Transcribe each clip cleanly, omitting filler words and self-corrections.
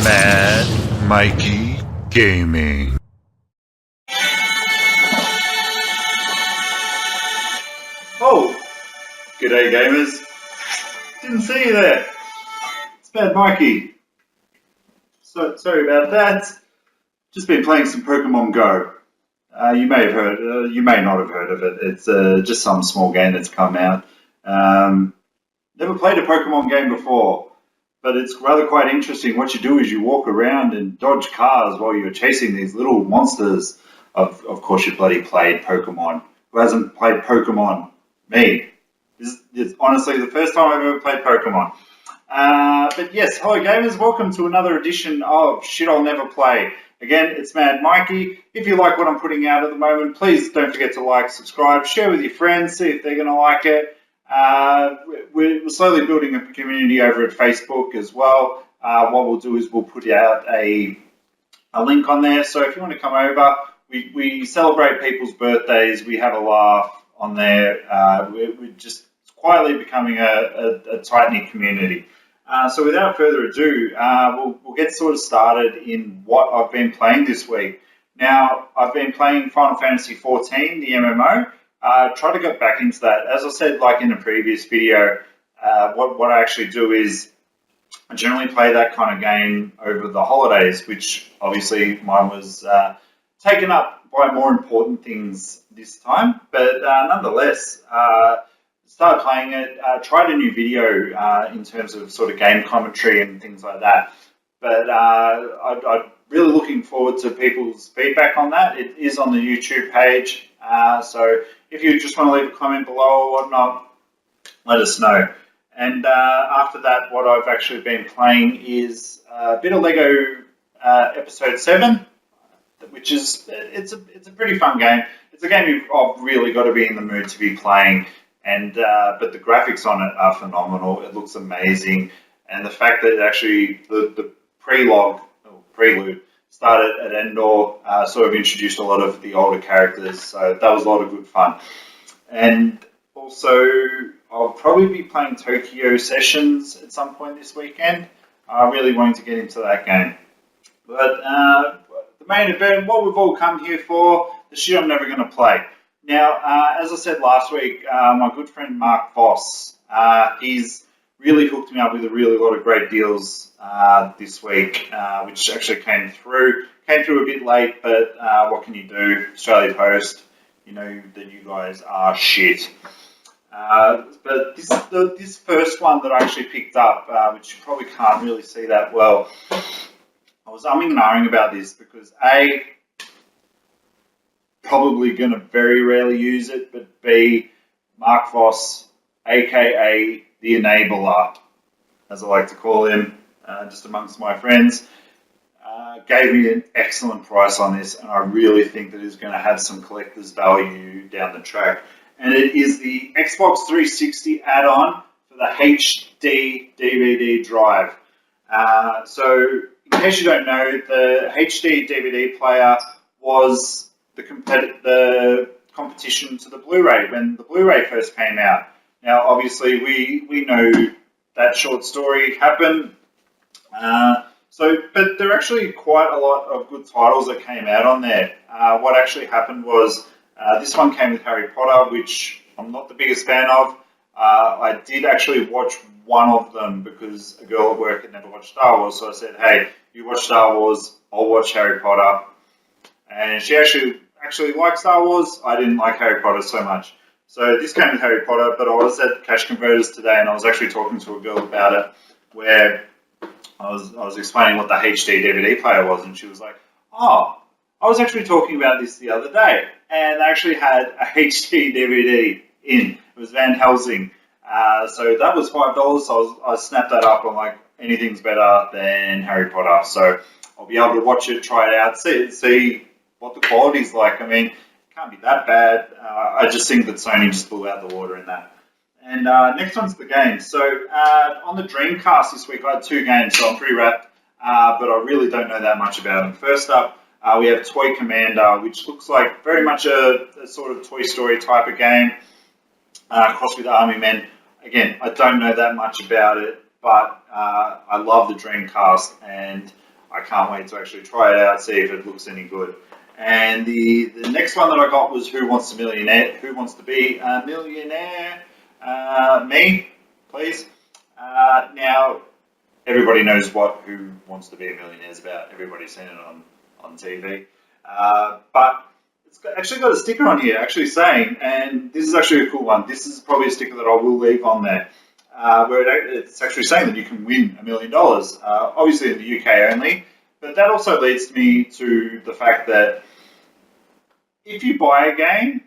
MadMikeey Gaming. Oh, g'day gamers. Didn't see you there. It's MadMikeey. So sorry about that. Just been playing some Pokemon Go. You may have heard, you may not have heard of it. It's just some small game that's come out. Never played a Pokemon game before, but it's rather quite interesting. What you do is you walk around and dodge cars while you're chasing these little monsters. Of course, you bloody played Pokemon. Who hasn't played Pokemon? Me. This is honestly the first time I've ever played Pokemon. But yes, hello gamers, welcome to another edition of Shit I'll Never Play. Again, it's MadMikeey. If you like what I'm putting out at the moment, please don't forget to like, subscribe, share with your friends, see if they're going to like it. We're slowly building a community over at Facebook as well. What we'll do is we'll put out a link on there. So if you want to come over, we celebrate people's birthdays. We have a laugh on there. We're just quietly becoming a tight-knit community. So without further ado, we'll get sort of started in what I've been playing this week. Now, I've been playing Final Fantasy XIV, the MMO. Try to get back into that. As I said, like in the previous video, what I actually do is I generally play that kind of game over the holidays, which obviously mine was taken up by more important things this time. But nonetheless, started playing it, tried a new video in terms of sort of game commentary and things like that. But I'm really looking forward to people's feedback on that. It is on the YouTube page. So if you just want to leave a comment below or whatnot, let us know. And after that, what I've actually been playing is a bit of Lego Episode 7, which is it's a pretty fun game. It's a game you've really got to be in the mood to be playing. And but the graphics on it are phenomenal. It looks amazing, and the fact that actually the prelude started at Endor sort of introduced a lot of the older characters. So that was a lot of good fun. And also, I'll probably be playing Tokyo Sessions at some point this weekend. I'm really wanting to get into that game. But the main event, what we've all come here for, the shit I'm never going to play. Now, as I said last week, my good friend Mark Voss, he's really hooked me up with a really lot of great deals this week, which actually came through. Came through a bit late, but what can you do? Australia Post, you know that you guys are shit. But this first one that I actually picked up, which you probably can't really see that well, I was umming and ahhing about this because A, probably going to very rarely use it, but B, Mark Voss, aka the Enabler, as I like to call him, just amongst my friends, gave me an excellent price on this, and I really think that it's going to have some collector's value down the track. And it is the Xbox 360 add-on for the HD DVD drive. So, in case you don't know, the HD DVD player was the competition to the Blu-ray when the Blu-ray first came out. Now, obviously, we know that short story happened. But there are actually quite a lot of good titles that came out on there. What actually happened was this one came with Harry Potter, which I'm not the biggest fan of. I did actually watch one of them because a girl at work had never watched Star Wars, so I said, hey, you watch Star Wars, I'll watch Harry Potter. And she actually liked Star Wars. I didn't like Harry Potter so much. So this came with Harry Potter, but I was at Cash Converters today and I was actually talking to a girl about it where I was explaining what the HD DVD player was, and she was like, oh, I was actually talking about this the other day, and they actually had a HD DVD in. It was Van Helsing. So that was $5, so I snapped that up. I'm like, anything's better than Harry Potter. So I'll be able to watch it, try it out, see what the quality's like. I mean, it can't be that bad. I just think that Sony just blew out the water in that. And next one's the game. So on the Dreamcast this week, I had two games, so I'm pretty wrapped, but I really don't know that much about them. First up, we have Toy Commander, which looks like very much a sort of Toy Story type of game, crossed with Army Men. Again, I don't know that much about it, but I love the Dreamcast, and I can't wait to actually try it out, see if it looks any good. And the next one that I got was Who Wants to Millionaire? Who Wants to Be a Millionaire? Me, please. Now, everybody knows what Who Wants to Be a Millionaire is about. Everybody's seen it on TV. But it's actually got a sticker on here actually saying, and this is actually a cool one, this is probably a sticker that I will leave on there, where it's actually saying that you can win $1 million, obviously in the UK only, but that also leads me to the fact that if you buy a game,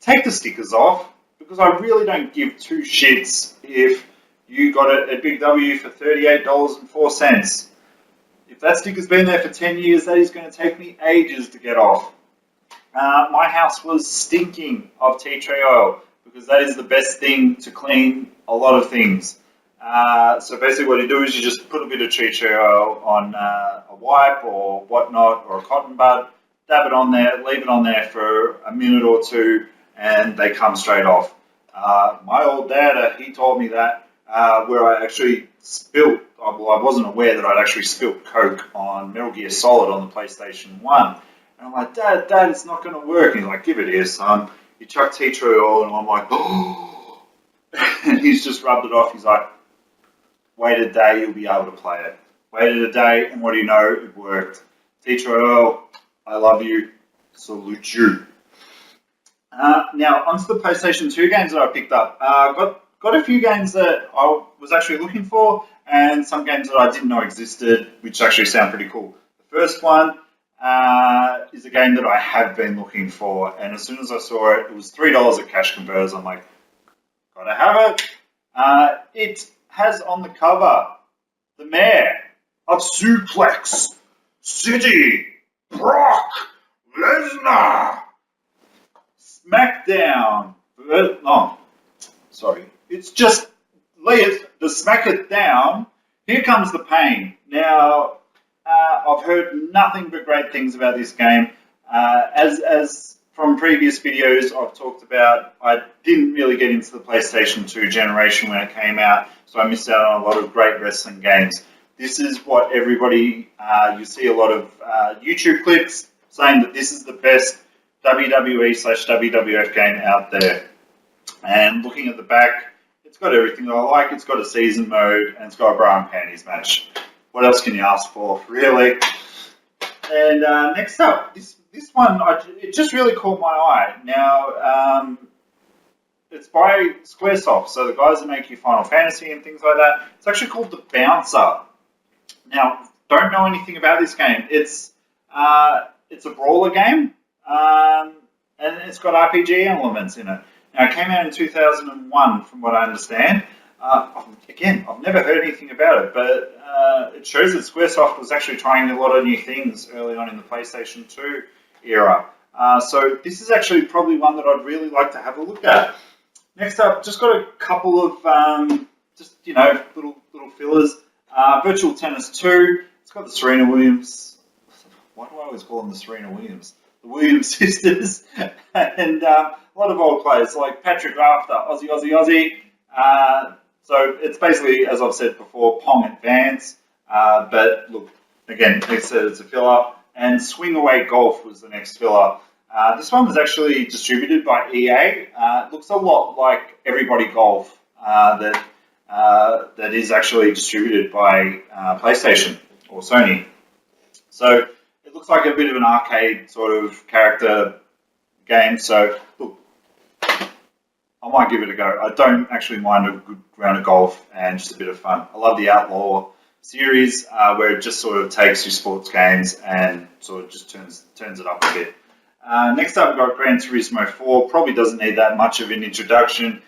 take the stickers off, because I really don't give two shits if you got it at Big W for $38.04. If that sticker's been there for 10 years, that is going to take me ages to get off. My house was stinking of tea tree oil, because that is the best thing to clean a lot of things. So basically what you do is you just put a bit of tea tree oil on a wipe or whatnot, or a cotton bud, dab it on there, leave it on there for a minute or two, and they come straight off. My old dad, he taught me that, where I actually spilt, well, I wasn't aware that I'd actually spilt Coke on Metal Gear Solid on the PlayStation 1. And I'm like, Dad, it's not going to work. And he's like, give it here, son. You chuck tea tree oil, and I'm like, oh. And he's just rubbed it off. He's like, wait a day, you'll be able to play it. Waited a day, and what do you know? It worked. Tea tree oil, I love you. Salute you. Now, onto the PlayStation 2 games that I picked up. Got a few games that I was actually looking for, and some games that I didn't know existed, which actually sound pretty cool. The first one is a game that I have been looking for, and as soon as I saw it, it was $3 at Cash Converters. I'm like, gotta have it. It has on the cover the mayor of Suplex City, Brock Lesnar. SmackDown. Oh, sorry. It's just to smack it down. Here comes the pain. Now, I've heard nothing but great things about this game. As from previous videos I've talked about, I didn't really get into the PlayStation 2 generation when it came out, so I missed out on a lot of great wrestling games. This is what everybody, you see a lot of YouTube clips saying that this is the best WWE/WWF game out there. And looking at the back, it's got everything that I like. It's got a season mode, and it's got a bra and panties match. What else can you ask for, really? And next up, this one, it just really caught my eye. Now, it's by Squaresoft, so the guys that make you Final Fantasy and things like that. It's actually called The Bouncer. Now, don't know anything about this game. It's a brawler game, and it's got RPG elements in it. Now, it came out in 2001, from what I understand. Again, I've never heard anything about it, but it shows that Squaresoft was actually trying a lot of new things early on in the PlayStation 2 era. So this is actually probably one that I'd really like to have a look at. Next up, just got a couple of little fillers. Virtual Tennis 2. It's got the Serena Williams. Why do I always call them the Serena Williams? The Williams sisters, and a lot of old players like Patrick Rafter, Aussie. So it's basically, as I've said before, Pong Advance. But look, again, they said it's a filler. And Swing Away Golf was the next filler. This one was actually distributed by EA. It looks a lot like Everybody Golf that is actually distributed by PlayStation or Sony. So it looks like a bit of an arcade sort of character game. So look, I might give it a go. I don't actually mind a good round of golf and just a bit of fun. I love the Outlaw series where it just sort of takes your sports games and sort of just turns it up a bit. Next up, we've got Gran Turismo 4. Probably doesn't need that much of an introduction.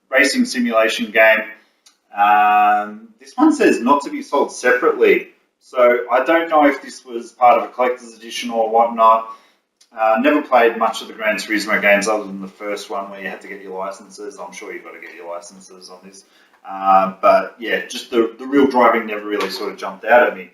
Racing simulation game. This one says not to be sold separately. So I don't know if this was part of a collector's edition or whatnot. Never played much of the Gran Turismo games other than the first one where you had to get your licenses. I'm sure you've got to get your licenses on this. But yeah, just the real driving never really sort of jumped out at me.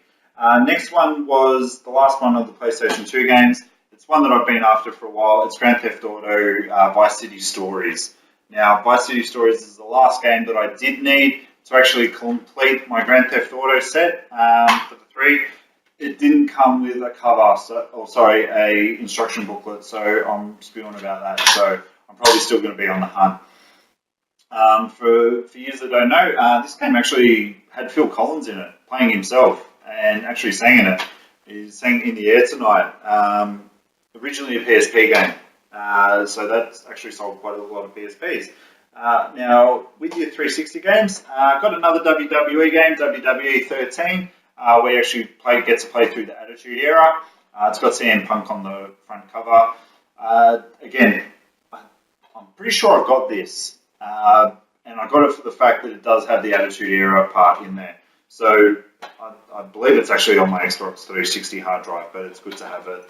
Next one was the last one of the PlayStation 2 games. It's one that I've been after for a while. It's Grand Theft Auto Vice City Stories. Now, Vice City Stories is the last game that I did need. to actually complete my Grand Theft Auto set for the 3. It didn't come with a cover, a instruction booklet, so I'm spewing about that. So I'm probably still going to be on the hunt. For you that don't know, this game actually had Phil Collins in it, playing himself, and actually sang in it. He sang In the Air Tonight. Originally a PSP game, so that's actually sold quite a lot of PSPs. Now, with your 360 games, got another WWE game, WWE 13, where you actually get to play through the Attitude Era. It's got CM Punk on the front cover. Again, I'm pretty sure I got this, and I got it for the fact that it does have the Attitude Era part in there. So I believe it's actually on my Xbox 360 hard drive, but it's good to have it,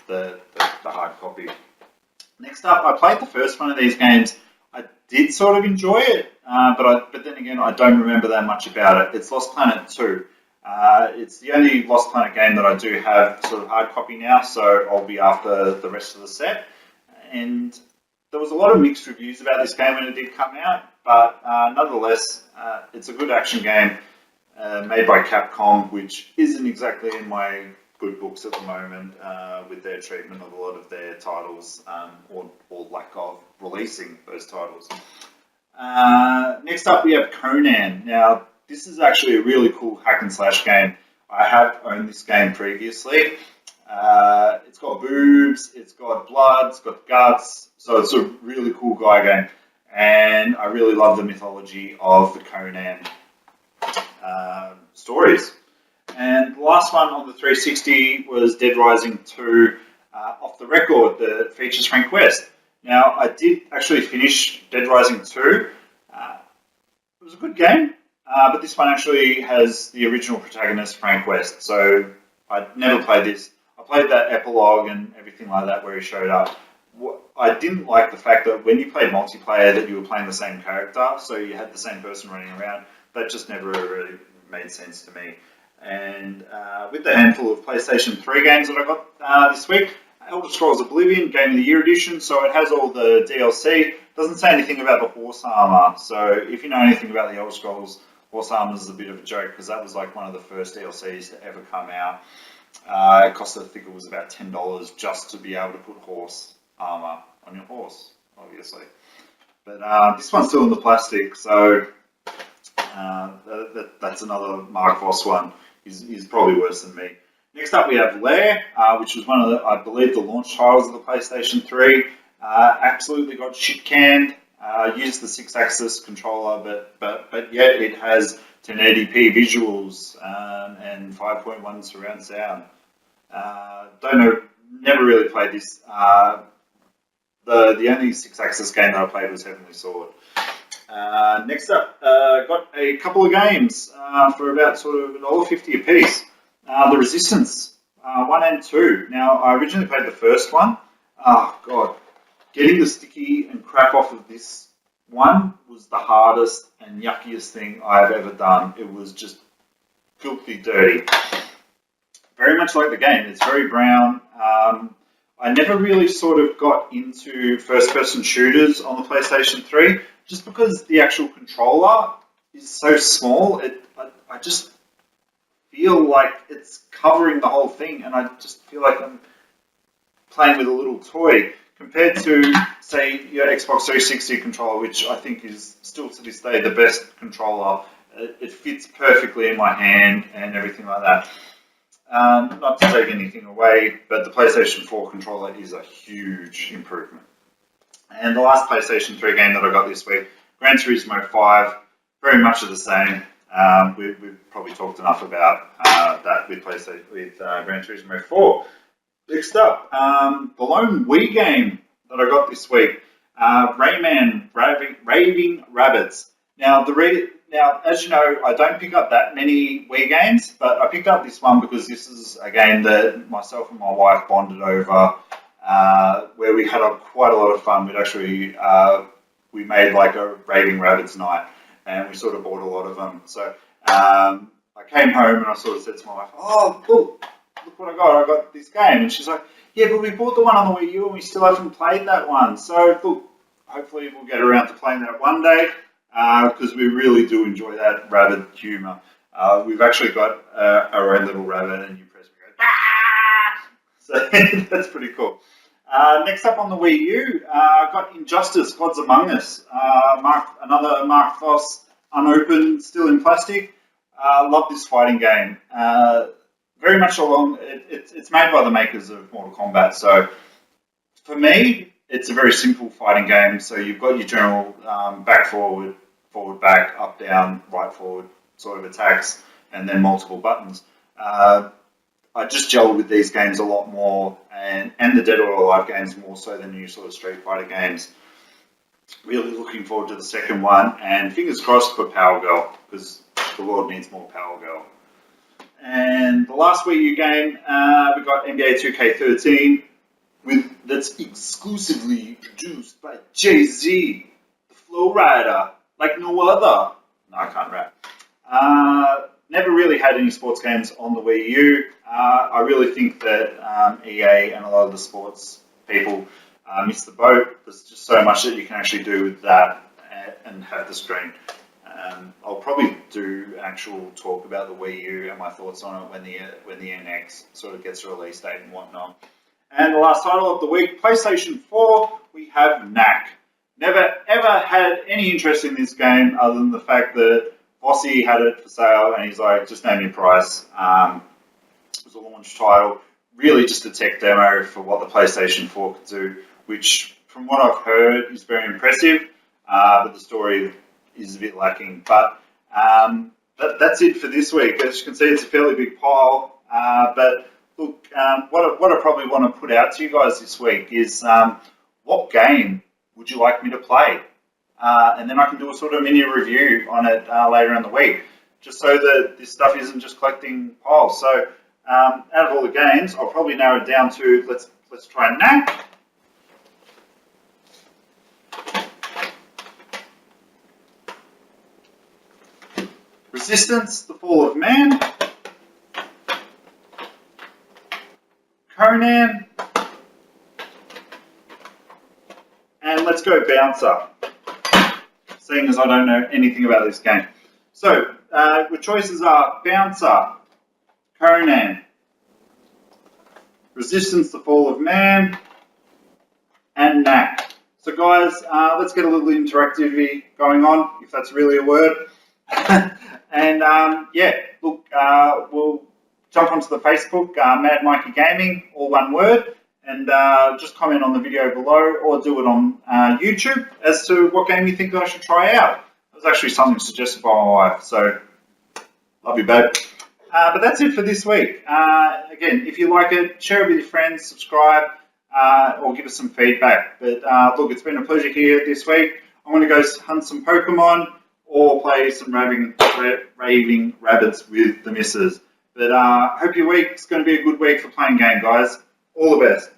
the hard copy. Next up, I played the first one of these games. I did sort of enjoy it, but then again, I don't remember that much about it. It's Lost Planet 2. It's the only Lost Planet game that I do have sort of hard copy now, so I'll be after the rest of the set. And there was a lot of mixed reviews about this game when it did come out, but nonetheless, it's a good action game made by Capcom, which isn't exactly in my good books at the moment with their treatment of a lot of their titles or lack of releasing those titles. Next up, we have Conan. Now, this is actually a really cool hack and slash game. I have owned this game previously. It's got boobs, it's got blood, it's got guts, so it's a really cool guy game. And I really love the mythology of the Conan stories. And the last one on the 360 was Dead Rising 2 Off the Record, that features Frank West. Now, I did actually finish Dead Rising 2. It was a good game, but this one actually has the original protagonist, Frank West. So I never played this. I played that epilogue and everything like that where he showed up. I didn't like the fact that when you played multiplayer that you were playing the same character, so you had the same person running around. That just never really made sense to me. And with the handful of PlayStation 3 games that I got this week, Elder Scrolls Oblivion, Game of the Year edition, so it has all the DLC. Doesn't say anything about the horse armor, so if you know anything about the Elder Scrolls, horse armor is a bit of a joke, because that was like one of the first DLCs to ever come out. It cost, I think it was about $10 just to be able to put horse armor on your horse, obviously. But this one's still in the plastic, so that's another Mark Voss one. He's probably worse than me. Next up, we have Lair, which was one of the, I believe, the launch titles of the PlayStation 3. Absolutely got shit canned. Used the 6-axis controller, but yet it has 1080p visuals and 5.1 surround sound. Don't know, never really played this. The only 6-axis game that I played was Heavenly Sword. Next up, got a couple of games for about sort of $1.50 a piece. The Resistance 1 and 2. Now, I originally played the first one. Oh, God. Getting the sticky and crap off of this one was the hardest and yuckiest thing I've ever done. It was just filthy dirty. Very much like the game. It's very brown. I never really sort of got into first-person shooters on the PlayStation 3 just because the actual controller is so small. I just feel like it's covering the whole thing, and I just feel like I'm playing with a little toy compared to, say, your Xbox 360 controller, which I think is still to this day the best controller. It fits perfectly in my hand and everything like that. Not to take anything away, but the PlayStation 4 controller is a huge improvement. And the last PlayStation 3 game that I got this week, Gran Turismo 5, very much of the same. We've probably talked enough about that with Gran Turismo 4. Next up, the lone Wii game that I got this week, Rayman Raving Rabbids. Now, as you know, I don't pick up that many Wii games, but I picked up this one because this is a game that myself and my wife bonded over, where we had quite a lot of fun. We made like a Raving Rabbids night, and we sort of bought a lot of them. So I came home and I sort of said to my wife, "Oh, look what I got! I got this game." And she's like, "Yeah, but we bought the one on the Wii U and we still haven't played that one. So look, hopefully we'll get around to playing that one day." because we really do enjoy that rabbit humour. We've actually got our own little rabbit, and you press me, goes, ah! So that's pretty cool. Next up on the Wii U, got Injustice: Gods Among Us. Another Mark Voss unopened, still in plastic. Love this fighting game. Very much along, it's made by the makers of Mortal Kombat. So for me, it's a very simple fighting game. So you've got your general back, forward, forward, back, up, down, right, forward sort of attacks, and then multiple buttons. I just gel with these games a lot more, and the Dead or Alive games more so than new sort of Street Fighter games. Really looking forward to the second one, and fingers crossed for Power Girl, because the world needs more Power Girl. And the last Wii U game, we got NBA 2K13, that's exclusively produced by Jay-Z, the Flow Rider, like no other. No, I can't rap. Never really had any sports games on the Wii U. I really think that EA and a lot of the sports people missed the boat. There's just so much that you can actually do with that and have the screen. I'll probably do actual talk about the Wii U and my thoughts on it when the NX sort of gets a release date and whatnot. And the last title of the week, PlayStation 4, we have Knack. Never ever had any interest in this game other than the fact that Bossy had it for sale and he's like, just name your price. It was a launch title, really just a tech demo for what the PlayStation 4 could do, which from what I've heard is very impressive, but the story is a bit lacking. But that's it for this week. As you can see, it's a fairly big pile. But look, what I probably want to put out to you guys this week is what game would you like me to play? And then I can do a sort of mini review on it later in the week, just so that this stuff isn't just collecting piles. So out of all the games, I'll probably narrow it down to let's try Knack. Resistance: The Fall of Man. Conan. And let's go Bouncer, seeing as I don't know anything about this game. So, the choices are Bouncer, Conan, Resistance: The Fall of Man, and Knack. So guys, let's get a little interactivity going on, if that's really a word. And yeah, look, we'll jump onto the Facebook, MadMikeey Gaming, all one word, and just comment on the video below or do it on YouTube as to what game you think that I should try out. It was actually something suggested by my wife, so love you, babe. But that's it for this week. Again, if you like it, share it with your friends, subscribe, or give us some feedback. But look, it's been a pleasure here this week. I'm going to go hunt some Pokemon or play some raving rabbits with the missus. But hope your week's going to be a good week for playing game, guys. All the best.